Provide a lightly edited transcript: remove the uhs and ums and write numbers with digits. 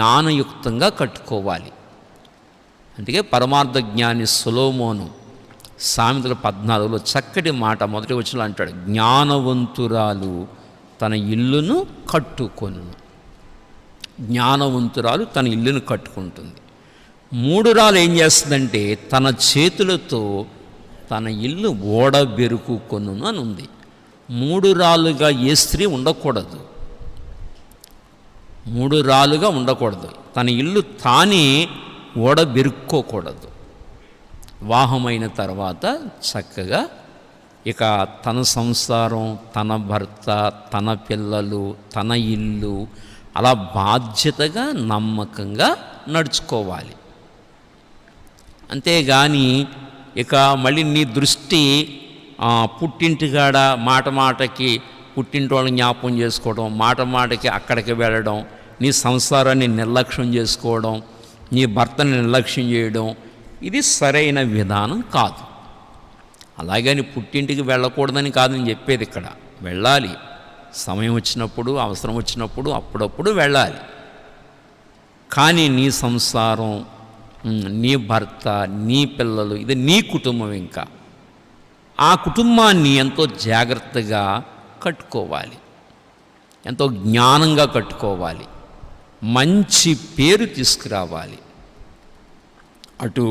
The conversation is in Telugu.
జ్ఞానయుక్తంగా కట్టుకోవాలి. అందుకే పరమార్థ జ్ఞాని సొలొమోను సామెతల 14లో చక్కటి మాట మొదటి వచనంలో అంటాడు, జ్ఞానవంతురాలు తన ఇల్లును కట్టుకొనును. జ్ఞానవంతురాలు తన ఇల్లును కట్టుకుంటుంది. మూఢురాలు ఏం చేస్తుందంటే తన చేతులతో తన ఇల్లు ఓడబెరుకుకొనును అని ఉంది. మూఢురాలుగా ఏ స్త్రీ ఉండకూడదు, మూఢురాలుగా ఉండకూడదు. తన ఇల్లు తానే ఓడబెరుక్కోకూడదు. వివాహమైన తర్వాత చక్కగా ఇక తన సంసారం, తన భర్త, తన పిల్లలు, తన ఇల్లు అలా బాధ్యతగా నమ్మకంగా నడుచుకోవాలి. అంతేగాని ఇక మళ్ళీ నీ దృష్టి పుట్టింటికాడ మాట మాటకి పుట్టింటి వాళ్ళని జ్ఞాపకం చేసుకోవడం, మాట మాటకి అక్కడికి వెళ్ళడం, నీ సంసారాన్ని నిర్లక్ష్యం చేసుకోవడం, నీ భర్తని నిర్లక్ష్యం చేయడం, ఇది సరైన విధానం కాదు. అలాగని పుట్టింటికి వెళ్ళకూడదని కాదని చెప్పేది ఇక్కడ. వెళ్ళాలి, సమయం వచ్చినప్పుడు, అవసరం వచ్చినప్పుడు, అప్పుడప్పుడు వెళ్ళాలి. కానీ నీ సంసారం, నీ భర్త, నీ పిల్లలు, ఇది నీ కుటుంబం. ఇంకా ఆ కుటుంబాన్ని ఎంతో జాగ్రత్తగా కట్టుకోవాలి, ఎంతో జ్ఞానంగా కట్టుకోవాలి, మంచి పేరు తీసుకురావాలి. అటు